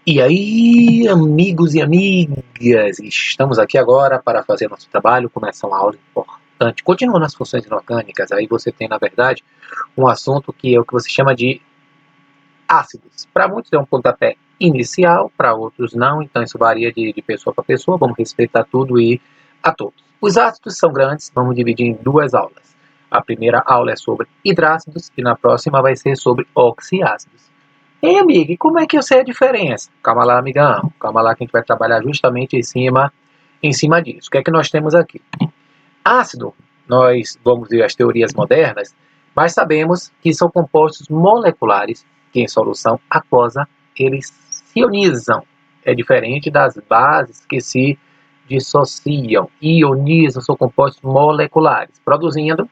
E aí, amigos e amigas, estamos aqui agora para fazer nosso trabalho, começar uma aula importante. Continuando as funções inorgânicas, aí você tem, na verdade, um assunto que é o que você chama de ácidos. Para muitos é um pontapé inicial, para outros não, então isso varia de pessoa para pessoa, vamos respeitar tudo e a todos. Os ácidos são grandes, vamos dividir em duas aulas. A primeira aula é sobre hidrácidos e na próxima vai ser sobre oxiácidos. Ei, amiga, e como é que eu sei a diferença? Calma lá, amigão. Calma lá que a gente vai trabalhar justamente em cima disso. O que é que nós temos aqui? Ácido, nós vamos ver as teorias modernas, mas sabemos que são compostos moleculares que em solução aquosa eles se ionizam. É diferente das bases que se dissociam. Ionizam, são compostos moleculares, produzindo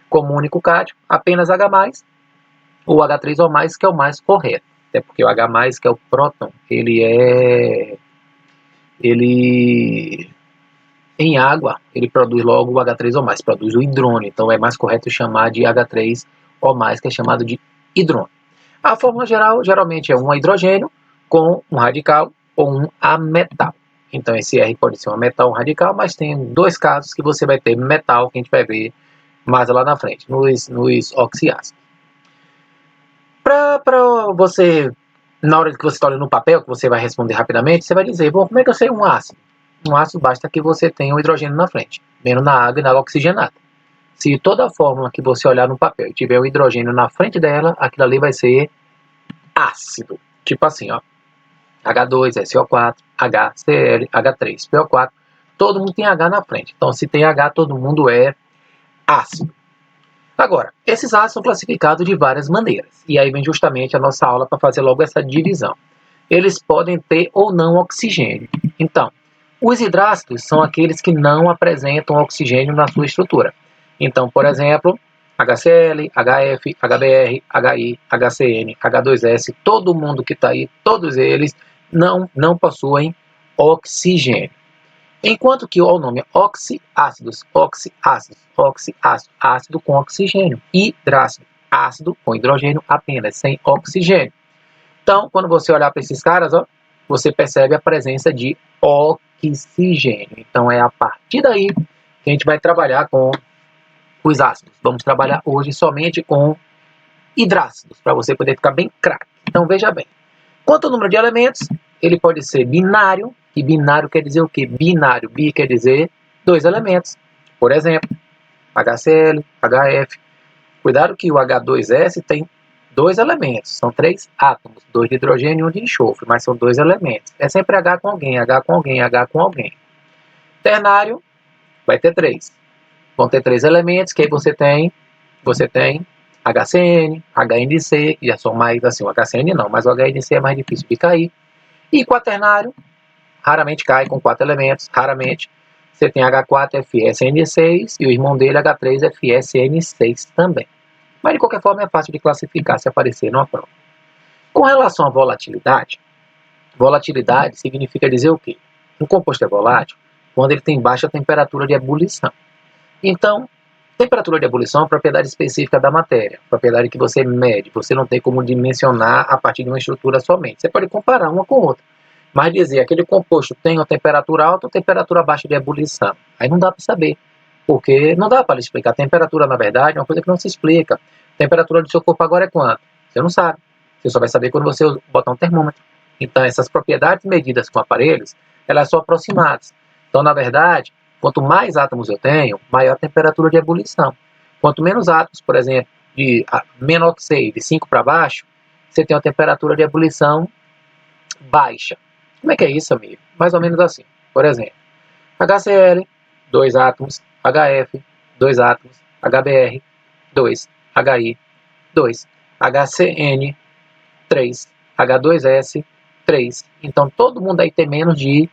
como único cátion apenas H+, ou H3O+, que é o mais correto. Até porque o H+, que é o próton, ele em água, ele produz logo o H3O+, produz o hidrônio. Então é mais correto chamar de H3O+, que é chamado de hidrônio. A fórmula geral, geralmente é um hidrogênio com um radical ou um ametal. Então esse R pode ser um metal ou um radical, mas tem dois casos que você vai ter metal, que a gente vai ver mais lá na frente, nos oxiácidos. Para você, na hora que você está olhando no papel, que você vai responder rapidamente, você vai dizer, bom, como é que eu sei um ácido? Um ácido basta que você tenha um hidrogênio na frente, menos na água e na água oxigenada. Se toda a fórmula que você olhar no papel tiver o hidrogênio na frente dela, aquilo ali vai ser ácido. Tipo assim, ó, H2SO4, HCl, H3PO4, todo mundo tem H na frente. Então, se tem H, todo mundo é ácido. Agora, esses ácidos são classificados de várias maneiras. E aí vem justamente a nossa aula para fazer logo essa divisão. Eles podem ter ou não oxigênio. Então, os hidrácidos são aqueles que não apresentam oxigênio na sua estrutura. Então, por exemplo, HCl, HF, HBr, HI, HCN, H2S, todo mundo que está aí, todos eles não possuem oxigênio. Enquanto que o nome é oxiácidos, ácido com oxigênio, hidrácido, ácido com hidrogênio apenas, sem oxigênio. Então, quando você olhar para esses caras, ó, você percebe a presença de oxigênio. Então, é a partir daí que a gente vai trabalhar com os ácidos. Vamos trabalhar hoje somente com hidrácidos, para você poder ficar bem craque. Então, veja bem. Quanto ao número de elementos, ele pode ser binário, e binário quer dizer o quê? Binário, bi quer dizer dois elementos. Por exemplo, HCl, HF. Cuidado que o H2S tem dois elementos, são três átomos, dois de hidrogênio e um de enxofre, mas são dois elementos. É sempre H com alguém, H com alguém, H com alguém. Ternário vai ter três. Vão ter três elementos, que aí você tem HCN, HNC, que já são mais assim, o HCN não, mas o HNC é mais difícil de cair. E quaternário, raramente cai com quatro elementos, raramente. Você tem H4FSN6 e o irmão dele H3FSN6 também. Mas de qualquer forma é fácil de classificar se aparecer numa prova. Com relação à volatilidade, volatilidade significa dizer o quê? Um composto é volátil quando ele tem baixa temperatura de ebulição. Então, temperatura de ebulição é uma propriedade específica da matéria, propriedade que você mede, você não tem como dimensionar a partir de uma estrutura somente. Você pode comparar uma com outra, mas dizer aquele composto tem uma temperatura alta ou temperatura baixa de ebulição, aí não dá para saber, porque não dá para explicar. A temperatura, na verdade, é uma coisa que não se explica. A temperatura do seu corpo agora é quanto? Você não sabe. Você só vai saber quando você botar um termômetro. Então, essas propriedades medidas com aparelhos, elas são aproximadas. Então, na verdade, quanto mais átomos eu tenho, maior a temperatura de ebulição. Quanto menos átomos, por exemplo, de menor que 6, de 5 para baixo, você tem uma temperatura de ebulição baixa. Como é que é isso, amigo? Mais ou menos assim. Por exemplo, HCl, 2 átomos, HF, 2 átomos, HBr, 2, HI, 2, HCN, 3, H2S, 3. Então, todo mundo aí tem menos de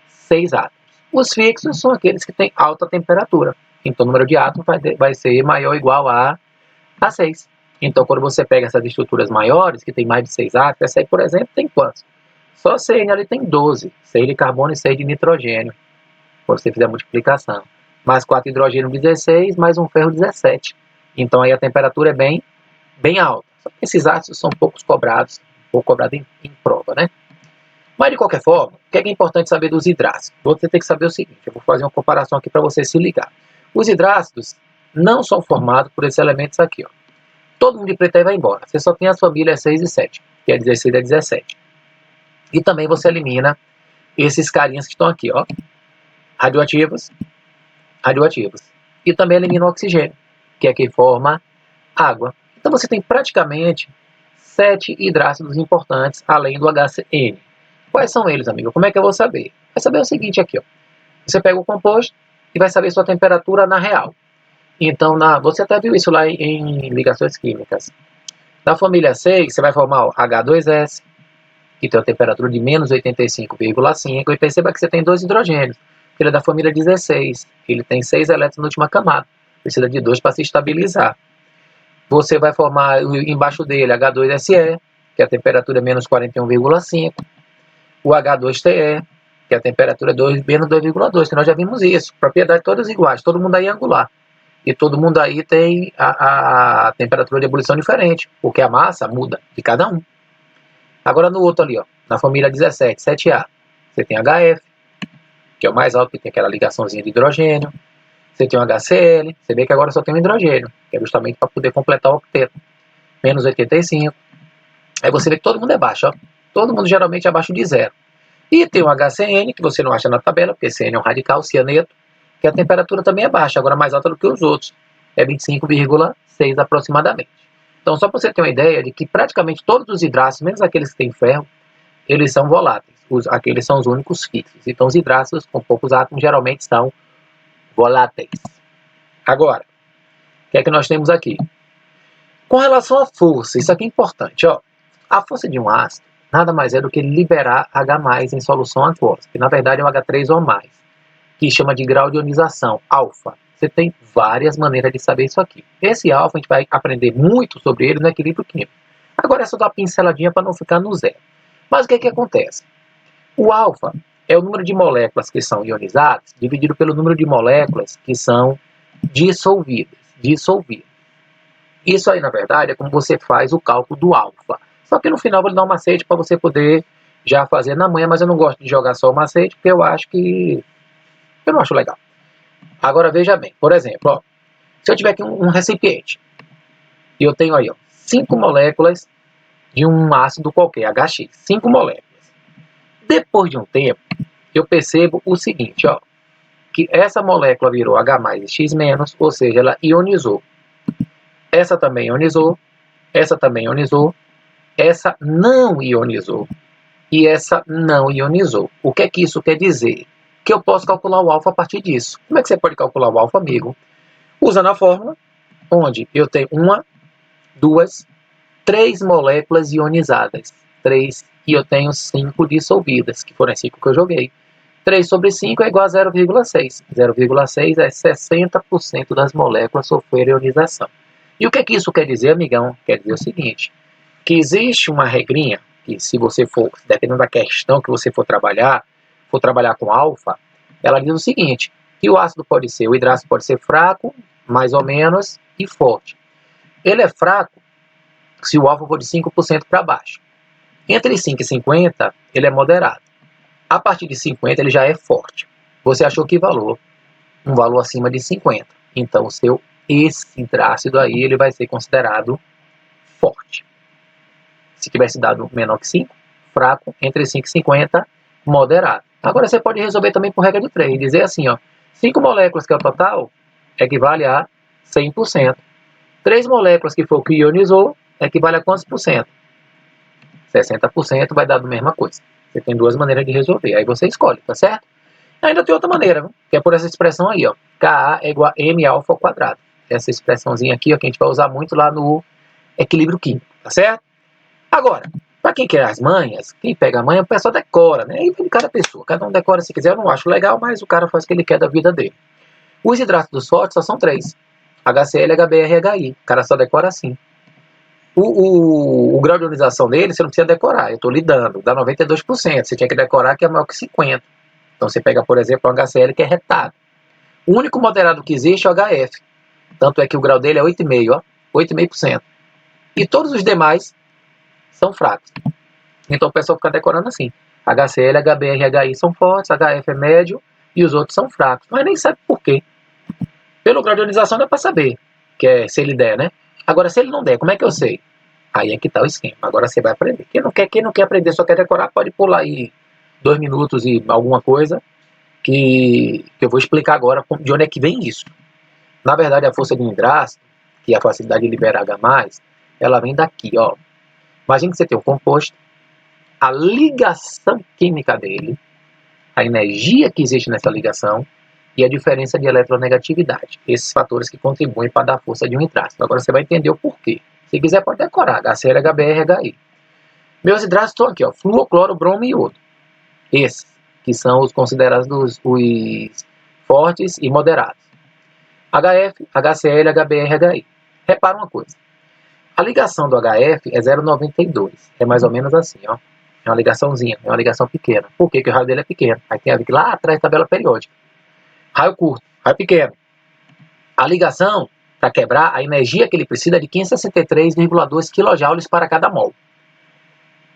6 átomos. Os fixos são aqueles que têm alta temperatura. Então, o número de átomos vai ser maior ou igual a 6. Então, quando você pega essas estruturas maiores, que tem mais de 6 átomos, essa aí, por exemplo, tem quantos? Só CN ali tem 12. 6 de carbono e 6 de nitrogênio, quando você fizer a multiplicação. Mais 4 hidrogênio, 16, mais um ferro, 17. Então, aí a temperatura é bem alta. Só que esses ácidos são pouco cobrados em prova, né? Mas, de qualquer forma, o que é importante saber dos hidrácidos? Você tem que saber o seguinte, eu vou fazer uma comparação aqui para você se ligar. Os hidrácidos não são formados por esses elementos aqui, ó. Todo mundo de preto aí vai embora. Você só tem as famílias 6 e 7, que é 16 e 17. E também você elimina esses carinhas que estão aqui, ó. Radioativos. E também elimina o oxigênio, que é quem forma água. Então você tem praticamente 7 hidrácidos importantes, além do HCN. Quais são eles, amigo? Como é que eu vou saber? Vai saber o seguinte aqui, ó. Você pega o composto e vai saber sua temperatura na real. Então, você até viu isso lá em ligações químicas. Na família 6, você vai formar o H2S, que tem uma temperatura de menos 85,5, e perceba que você tem 2 hidrogênios. Ele é da família 16, ele tem 6 elétrons na última camada. Precisa de 2 para se estabilizar. Você vai formar embaixo dele H2SE, que a temperatura é menos 41,5. O H2TE, que a temperatura é menos 2,2, que nós já vimos isso. Propriedades todas iguais, todo mundo aí é angular. E todo mundo aí tem a temperatura de ebulição diferente, porque a massa muda de cada um. Agora no outro ali, ó, na família 17, 7A, você tem HF, que é o mais alto, que tem aquela ligaçãozinha de hidrogênio. Você tem o HCl, você vê que agora só tem um hidrogênio, que é justamente para poder completar o octeto. Menos 85. Aí você vê que todo mundo é baixo, ó. Todo mundo geralmente é abaixo de 0. E tem o HCN, que você não acha na tabela, porque CN é um radical, cianeto, que a temperatura também é baixa, agora mais alta do que os outros. É 25,6 aproximadamente. Então, só para você ter uma ideia de que praticamente todos os hidrácidos, menos aqueles que têm ferro, eles são voláteis. Aqueles são os únicos fixos. Então, os hidrácidos com poucos átomos geralmente são voláteis. Agora, o que é que nós temos aqui? Com relação à força, isso aqui é importante, ó. A força de um ácido nada mais é do que liberar H+ em solução aquosa, que na verdade é um H3 ou mais, que chama de grau de ionização, alfa. Você tem várias maneiras de saber isso aqui. Esse alfa a gente vai aprender muito sobre ele no equilíbrio químico. Agora é só dar uma pinceladinha para não ficar no zero. Mas o que é que acontece? O alfa é o número de moléculas que são ionizadas dividido pelo número de moléculas que são dissolvidas. Isso aí, na verdade, é como você faz o cálculo do alfa. Só que no final eu vou lhe dar um macete para você poder já fazer na manhã, mas eu não gosto de jogar só o macete, porque eu não acho legal. Agora veja bem, por exemplo, ó, se eu tiver aqui um recipiente, e eu tenho aí, ó, 5 moléculas de um ácido qualquer, HX, 5 moléculas. Depois de um tempo, eu percebo o seguinte, ó, que essa molécula virou H+ e X-, ou seja, ela ionizou. Essa também ionizou, essa também ionizou, essa não ionizou e essa não ionizou. O que é que isso quer dizer? Que eu posso calcular o alfa a partir disso. Como é que você pode calcular o alfa, amigo? Usando a fórmula, onde eu tenho 1, 2, 3 moléculas ionizadas. 3, e eu tenho 5 dissolvidas, que foram as 5 que eu joguei. 3 sobre 5 é igual a 0,6. 0,6 é 60% das moléculas sofreram ionização. E o que é que isso quer dizer, amigão? Quer dizer o seguinte, que existe uma regrinha, que se você for, dependendo da questão que você for trabalhar com alfa, ela diz o seguinte, que o hidrácido pode ser fraco, mais ou menos, e forte. Ele é fraco se o alfa for de 5% para baixo. Entre 5 e 50, ele é moderado. A partir de 50, ele já é forte. Você achou que valor? Um valor acima de 50. Então, esse hidrácido aí, ele vai ser considerado forte. Se tivesse dado menor que 5, fraco, entre 5 e 50, moderado. Agora você pode resolver também por regra de 3, dizer assim, ó, 5 moléculas que é o total, equivale a 100%. 3 moléculas que foi o que ionizou, equivale a quantos por cento? 60% vai dar a mesma coisa. Você tem 2 maneiras de resolver, aí você escolhe, tá certo? Ainda tem outra maneira, que é por essa expressão aí, ó, Ka é igual a m alfa ao quadrado. Essa expressãozinha aqui, ó, que a gente vai usar muito lá no equilíbrio químico, tá certo? Agora, para quem quer as manhas, quem pega a manha, o pessoal decora, né? Aí vem de cada pessoa, cada um decora se quiser, eu não acho legal, mas o cara faz o que ele quer da vida dele. Os hidratos fortes só são 3, HCl, HBr e HI, o cara só decora assim. O grau de ionização dele, você não precisa decorar, eu estou lhe dando, dá 92%, você tinha que decorar que é maior que 50%. Então você pega, por exemplo, o HCl que é retado. O único moderado que existe é o HF, tanto é que o grau dele é 8,5%, ó, 8,5%. E todos os demais são fracos. Então o pessoal fica decorando assim. HCl, HBr e HI são fortes, HF é médio e os outros são fracos. Mas nem sabe por quê. Pelo grau de ionização dá para saber, que é se ele der, né? Agora, se ele não der, como é que eu sei? Aí é que tá o esquema. Agora você vai aprender. Quem não quer aprender, só quer decorar, pode pular aí 2 minutos e alguma coisa, que eu vou explicar agora de onde é que vem isso. Na verdade, a força de hidrácido, que é a facilidade de liberar H+, ela vem daqui, ó. Imagina que você tem um composto, a ligação química dele, a energia que existe nessa ligação e a diferença de eletronegatividade. Esses fatores que contribuem para dar força de um hidrácido. Agora você vai entender o porquê. Se quiser pode decorar, HCl, HBr, HI. Meus hidrácidos estão aqui, ó, flúor, cloro, bromo e iodo. Esses, que são os considerados os fortes e moderados. HF, HCl, HBr, HI. Repara uma coisa. A ligação do HF é 0,92. É mais ou menos assim, ó. É uma ligaçãozinha, é uma ligação pequena. Por quê? Porque o raio dele é pequeno. Aí tem a ver que lá atrás tabela periódica. Raio curto, raio pequeno. A ligação, para quebrar, a energia que ele precisa é de 563,2 kJ para cada mol.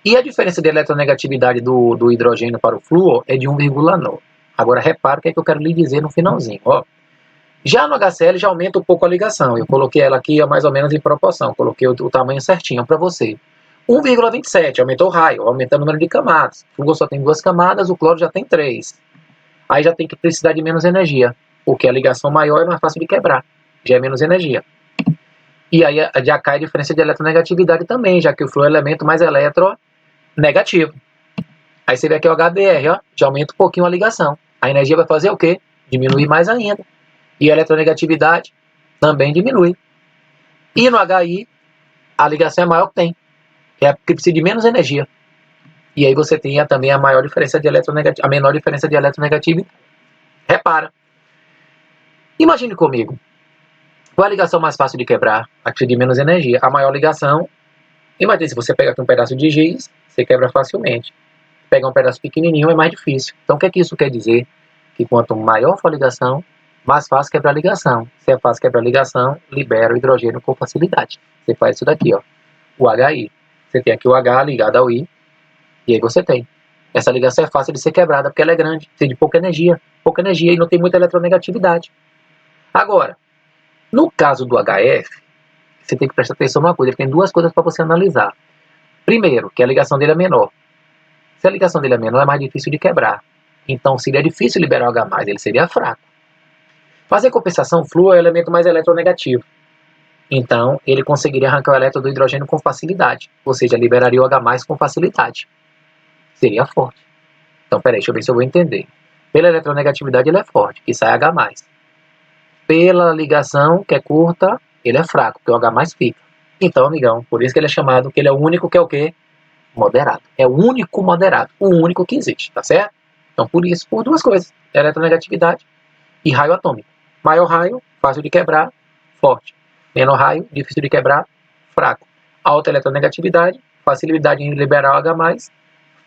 E a diferença de eletronegatividade do hidrogênio para o flúor é de 1,9. Agora repara o que é que eu quero lhe dizer no finalzinho, ó. Já no HCl já aumenta um pouco a ligação. Eu coloquei ela aqui mais ou menos em proporção. Coloquei o tamanho certinho para você. 1,27, aumentou o raio, aumentando o número de camadas. O flúor só tem 2 camadas, o cloro já tem 3. Aí já tem que precisar de menos energia, porque a ligação maior é mais fácil de quebrar. Já é menos energia. E aí já cai a diferença de eletronegatividade também, já que o flúor é o elemento mais eletronegativo. Aí você vê aqui o HBr, ó, já aumenta um pouquinho a ligação. A energia vai fazer o quê? Diminuir mais ainda. E a eletronegatividade também diminui. E no HI, a ligação é maior que tem. É porque precisa de menos energia. E aí você tem também a maior diferença de eletronegatividade, a menor diferença de eletronegatividade. Repara. Imagine comigo. Qual é a ligação mais fácil de quebrar? A que precisa de menos energia. A maior ligação. Imagine se você pega aqui um pedaço de giz, você quebra facilmente. Pegar um pedaço pequenininho é mais difícil. Então o que é que isso quer dizer? Que quanto maior for a ligação, mais fácil quebrar a ligação. Se é fácil quebrar a ligação, libera o hidrogênio com facilidade. Você faz isso daqui, ó, o HI. Você tem aqui o H ligado ao I, e aí você tem. Essa ligação é fácil de ser quebrada, porque ela é grande, tem de pouca energia e não tem muita eletronegatividade. Agora, no caso do HF, você tem que prestar atenção numa coisa, ele tem duas coisas para você analisar. Primeiro, que a ligação dele é menor. Se a ligação dele é menor, é mais difícil de quebrar. Então, seria difícil liberar o H+, ele seria fraco. Mas em compensação, o flúor é o elemento mais eletronegativo. Então, ele conseguiria arrancar o elétron do hidrogênio com facilidade. Ou seja, liberaria o H+, com facilidade. Seria forte. Então, peraí, deixa eu ver se eu vou entender. Pela eletronegatividade, ele é forte, que sai H+. Pela ligação, que é curta, ele é fraco, porque o H+ fica. Então, amigão, por isso que ele é chamado, que ele é o único que é o quê? Moderado. É o único moderado. O único que existe, tá certo? Então, por isso, por duas coisas. Eletronegatividade e raio atômico. Maior raio, fácil de quebrar, forte. Menor raio, difícil de quebrar, fraco. Alta eletronegatividade, facilidade em liberar o H+,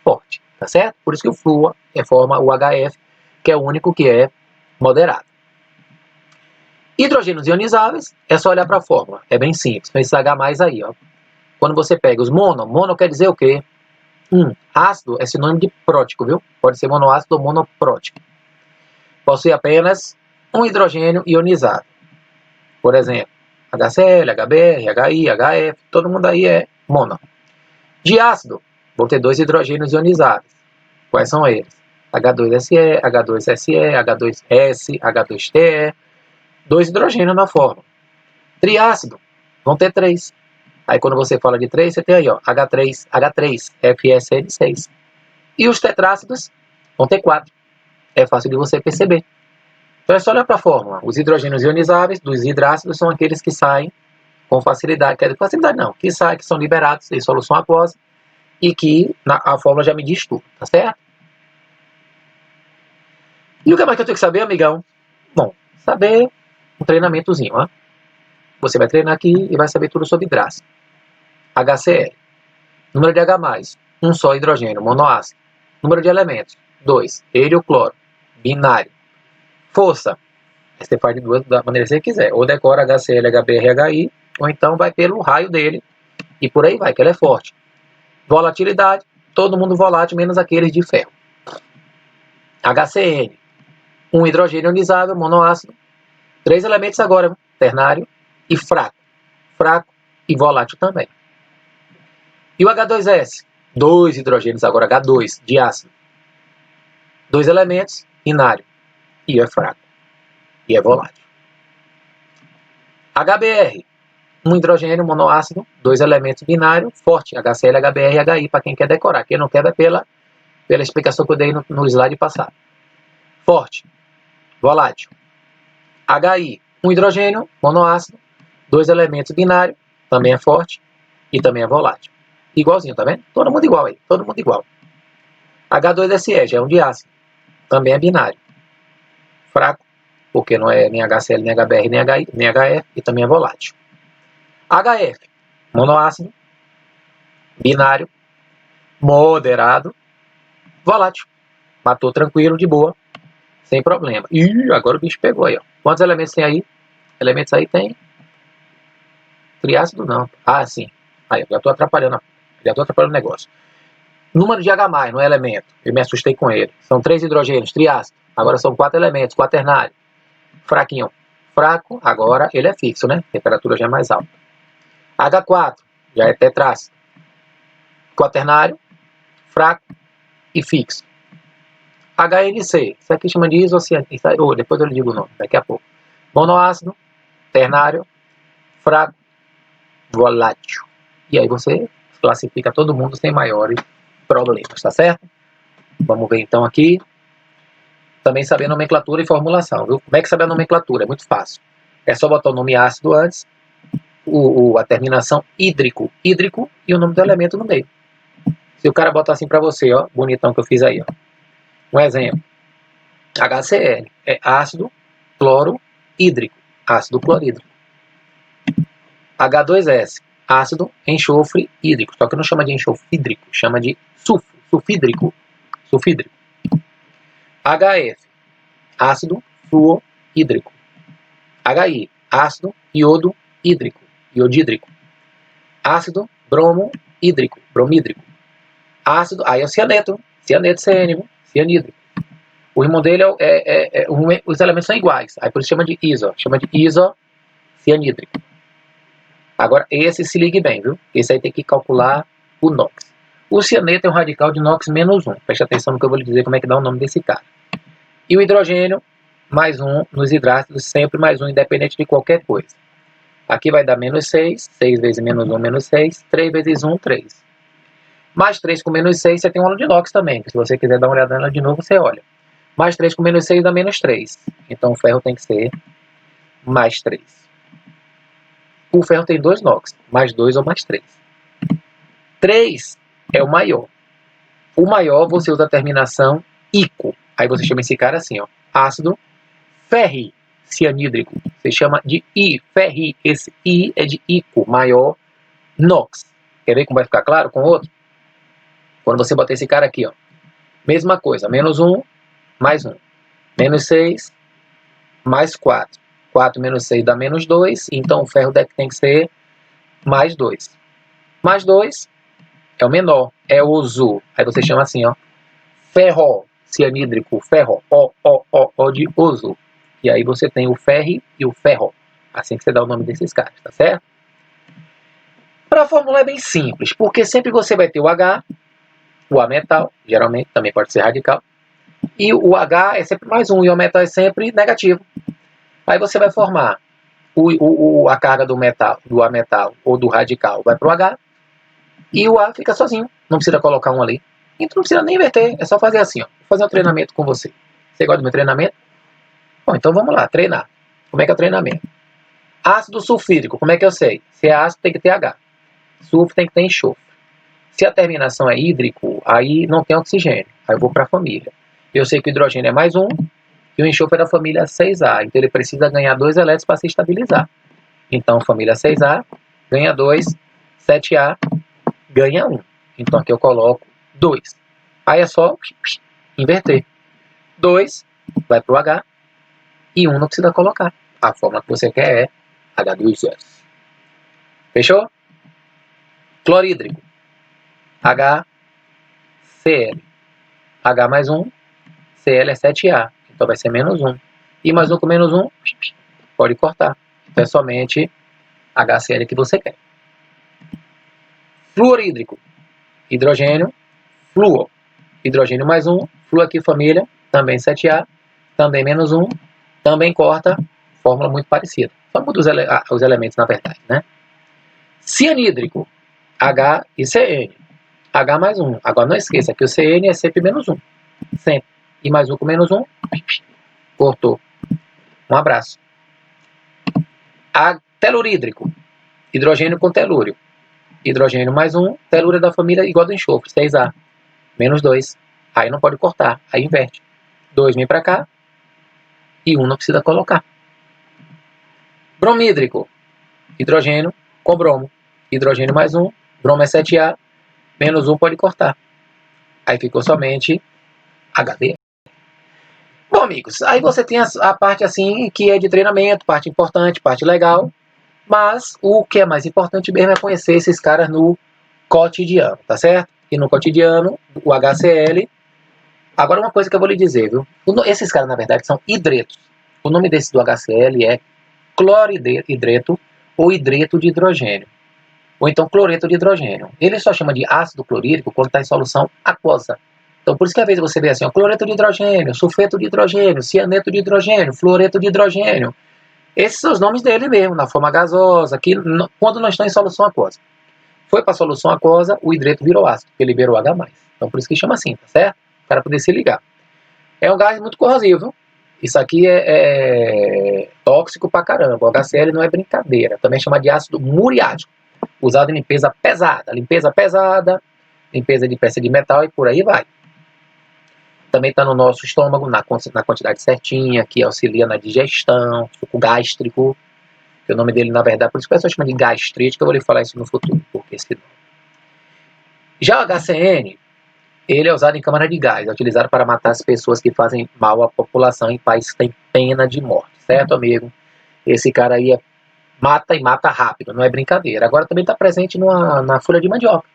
forte. Tá certo? Por isso que o flúor forma o HF, que é o único que é moderado. Hidrogênios ionizáveis, é só olhar para a fórmula. É bem simples. Esse H+ aí, ó. Quando você pega os mono quer dizer o quê? Ácido é sinônimo de prótico, viu? Pode ser monoácido ou monoprótico. Possui apenas um hidrogênio ionizado. Por exemplo, HCl, HBr, HI, HF, todo mundo aí é mono. De ácido, vou ter 2 hidrogênios ionizados. Quais são eles? H2SE, H2SE, H2S, H2TE. 2 hidrogênios na fórmula. Triácido, vão ter 3. Aí quando você fala de 3, você tem aí, ó, H3, FSN6. E os tetrácidos vão ter 4. É fácil de você perceber. Então é só olhar para a fórmula. Os hidrogênios ionizáveis dos hidrácidos são aqueles que saem com facilidade. Que saem, que são liberados em solução aquosa e que a fórmula já me diz tudo, tá certo? E o que mais que eu tenho que saber, amigão? Bom, saber um treinamentozinho, ó. Você vai treinar aqui e vai saber tudo sobre hidrácido. HCl. Número de H+, um só hidrogênio, monoácido. Número de elementos, 2. Ele ou cloro, binário. Força, você faz de duas da maneira que você quiser. Ou decora HCl, HBr, HI, ou então vai pelo raio dele. E por aí vai, que ele é forte. Volatilidade, todo mundo volátil, menos aqueles de ferro. HCN, um hidrogênio ionizável, monoácido. 3 elementos agora, ternário e fraco. Fraco e volátil também. E o H2S, 2 hidrogênios agora, H2, de ácido. 2 elementos, binário. E é fraco. E é volátil. HBr, um hidrogênio monoácido, 2 elementos binário, forte, HCl, HBr e HI, para quem quer decorar. Quem não quer, vai pela explicação que eu dei no slide passado. Forte, volátil. HI, um hidrogênio monoácido, 2 elementos binário, também é forte e também é volátil. Igualzinho, tá vendo? Todo mundo igual aí, todo mundo igual. H2SE, já é um diácido, também é binário. Fraco, porque não é nem HCl, nem HBr, nem HI, nem HF, e também é volátil. HF, monoácido, binário, moderado, volátil. Matou tranquilo, de boa, sem problema. Ih, agora o bicho pegou aí, ó. Quantos elementos tem aí? Elementos aí tem... Triácido não. Ah, sim. Aí, eu já estou atrapalhando o negócio. Número de H+, não é elemento. Eu me assustei com ele. São 3 hidrogênios, triácido. Agora são 4 elementos, quaternário. Fraquinho. Fraco, agora ele é fixo, né? A temperatura já é mais alta. H4, já é tetrácido. Quaternário, fraco e fixo. HNC, isso aqui chama de isocianídrico. Depois eu lhe digo o nome, daqui a pouco. Monoácido, ternário, fraco, volátil. E aí você classifica todo mundo sem maiores problemas, tá certo? Vamos ver então aqui. Também saber nomenclatura e formulação, viu? Como é que sabe a nomenclatura? É muito fácil. É só botar o nome ácido antes, a terminação hídrico e o nome do elemento no meio. Se o cara botar assim pra você, ó, bonitão que eu fiz aí, ó. Um exemplo. HCl é ácido cloro-hídrico. Ácido clorídrico. H2S, ácido enxofre hídrico. Só que não chama de enxofre hídrico, chama de sulfídrico. HF, ácido fluorhídrico. HI, ácido iodo hídrico, iodídrico. Ácido bromohídrico, bromídrico. Ácido, aí é o cianeto CN, cianídrico. O irmão dele os elementos são iguais, aí por isso chama de isocianídrico. Agora, esse se ligue bem, viu? Esse aí tem que calcular o NOx. O cianeto é um radical de NOx menos 1. Preste atenção no que eu vou lhe dizer, como é que dá o nome desse cara. E o hidrogênio, mais 1 nos hidrácidos, sempre mais 1, independente de qualquer coisa. Aqui vai dar menos 6, 6 vezes menos 1, menos 6, 3 vezes 1, 3. Mais 3 com menos 6, você tem um aula de NOx também. Se você quiser dar uma olhada nela de novo, você olha. Mais 3 com menos 6 dá menos 3. Então o ferro tem que ser mais 3. O ferro tem 2 NOx, mais 2 ou mais 3. 3 é o maior. O maior você usa a terminação ico. Aí você chama esse cara assim, ó, ácido ferricianídrico. Você chama de ferri. Esse I é de ico, maior, NOx. Quer ver como vai ficar claro com o outro? Quando você botar esse cara aqui, ó, mesma coisa, menos 1, mais 1. Menos 6, mais 4. 4 menos 6 dá menos 2, então o ferro tem que ser mais 2. Mais 2 é o menor, é o oso. Aí você chama assim, ó, ferrocianídrico, ferro, O de oso. E aí você tem o ferri e o ferro. Assim que você dá o nome desses caras, tá certo? Para a fórmula é bem simples, porque sempre você vai ter o H, o A metal, geralmente, também pode ser radical, e o H é sempre mais 1, e o metal é sempre negativo. Aí você vai formar a carga do metal, do A metal ou do radical vai para o H, e o A fica sozinho, não precisa colocar um ali. Então não precisa nem inverter, é só fazer assim, ó. Vou fazer um treinamento com você. Você gosta do meu treinamento? Bom, então vamos lá, treinar. Como é que é o treinamento? Ácido sulfídrico, como é que eu sei? Se é ácido tem que ter H. Sulfo tem que ter enxofre. Se a terminação é hídrico, aí não tem oxigênio. Aí eu vou para a família. Eu sei que o hidrogênio é mais 1 e o enxofre é da família 6A. Então ele precisa ganhar 2 elétrons para se estabilizar. Então família 6A ganha 2, 7A ganha 1. Então aqui eu coloco 2. Aí é só inverter. 2 vai para o H e 1 não precisa colocar. A fórmula que você quer é H2S. Fechou? Clorídrico. H, Cl. H mais 1, Cl é 7A. Então vai ser menos 1. E mais 1 com menos 1, pode cortar. Então é somente HCl que você quer. Fluorídrico. Hidrogênio, flúor. Hidrogênio mais 1, flúor aqui família, também 7A, também menos 1, também corta, fórmula muito parecida. Só muda os elementos na verdade, né? Cianídrico, H e CN. H mais 1. Agora não esqueça que o CN é sempre menos 1. Sempre. E mais 1 com menos 1, cortou. Um abraço. Telurídrico, hidrogênio com telúrio. Hidrogênio mais 1, telúrio da família igual do enxofre, 6A. Menos 2. Aí não pode cortar, aí inverte. 2 vem para cá e 1 não precisa colocar. Bromídrico, hidrogênio com bromo. Hidrogênio mais 1, bromo é 7A, menos 1 pode cortar. Aí ficou somente HD. Bom, amigos, aí você tem a parte assim que é de treinamento, parte importante, parte legal. Mas o que é mais importante mesmo é conhecer esses caras no cotidiano, tá certo? E no cotidiano, o HCl. Agora uma coisa que eu vou lhe dizer, viu? Esses caras, na verdade, são hidretos. O nome desse do HCl é cloridreto ou hidreto de hidrogênio. Ou então cloreto de hidrogênio. Ele só chama de ácido clorídrico quando está em solução aquosa. Então por isso que às vezes você vê assim, ó, cloreto de hidrogênio, sulfeto de hidrogênio, cianeto de hidrogênio, fluoreto de hidrogênio. Esses são os nomes dele mesmo, na forma gasosa, quando não está em solução aquosa. Foi para a solução aquosa, o hidreto virou ácido, porque liberou H+. Então por isso que chama assim, tá certo? Para poder se ligar. É um gás muito corrosivo. Isso aqui é tóxico pra caramba. O HCl não é brincadeira. Também chama de ácido muriático. Usado em limpeza pesada, limpeza de peça de metal e por aí vai. Também está no nosso estômago, na quantidade certinha, que auxilia na digestão, suco gástrico, que o nome dele, na verdade, por isso que a pessoa chama de gastrite, que eu vou lhe falar isso no futuro, porque senão. Já o HCN, ele é usado em câmara de gás, é utilizado para matar as pessoas que fazem mal à população em países que têm pena de morte, certo, amigo? Esse cara aí mata e mata rápido, não é brincadeira. Agora também está presente na folha de mandioca.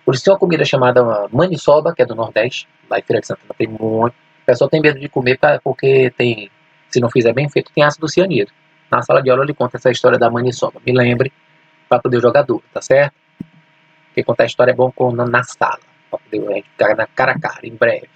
Por isso tem uma comida chamada maniçoba, que é do Nordeste, lá em Feira de Santana tem muito. O pessoal tem medo de comer porque tem, se não fizer bem feito, tem ácido cianídrico. Na sala de aula ele conta essa história da maniçoba. Me lembre para poder jogar duro, tá certo? Porque contar a história é bom na sala, para poder ficar na cara a cara, em breve.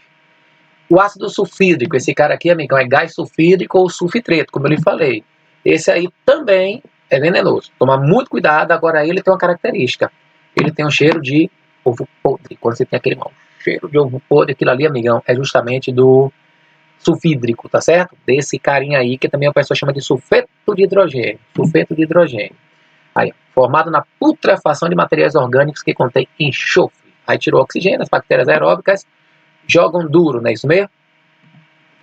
O ácido sulfídrico, esse cara aqui, amigão, é gás sulfídrico ou sulfitreto, como eu lhe falei. Esse aí também é venenoso. Toma muito cuidado, agora ele tem uma característica. Ele tem um cheiro de ovo podre. Quando você tem aquele mau cheiro de ovo podre, aquilo ali, amigão, é justamente do sulfídrico, tá certo? Desse carinha aí, que também a pessoa chama de sulfeto de hidrogênio. Sulfeto de hidrogênio. Aí, formado na putrefação de materiais orgânicos que contém enxofre. Aí tirou oxigênio, as bactérias aeróbicas jogam duro, não é isso mesmo?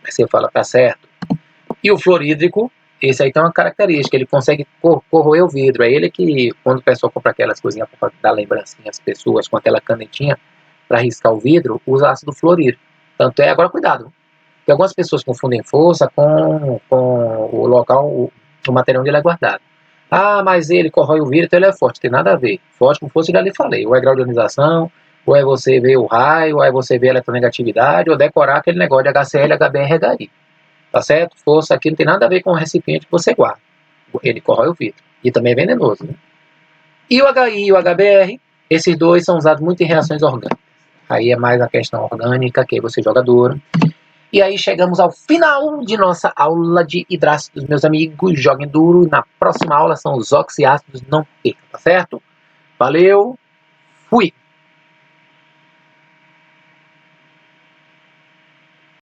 Aí você fala, tá certo. E o fluorídrico, esse aí tem uma característica, ele consegue corroer o vidro. É ele que, quando o pessoal compra aquelas coisinhas para dar lembrancinha às pessoas, com aquela canetinha para riscar o vidro, usa ácido fluorídrico. Tanto é, agora cuidado, porque algumas pessoas confundem força com o local, o material onde ele é guardado. Ah, mas ele corrói o vidro, então ele é forte. Tem nada a ver. Forte com força, já lhe falei. Ou é grau de ionização, ou é você ver o raio, ou é você ver a eletronegatividade, ou decorar aquele negócio de HCl, HBr, HI. Tá certo? Força aqui não tem nada a ver com o recipiente que você guarda. Ele corrói o vidro. E também é venenoso. Né? E o HI e o HBr, esses dois são usados muito em reações orgânicas. Aí é mais a questão orgânica, que aí você joga duro. E aí chegamos ao final de nossa aula de hidrácidos, meus amigos. Joguem duro. E na próxima aula são os oxiácidos. Não perca, tá certo? Valeu. Fui.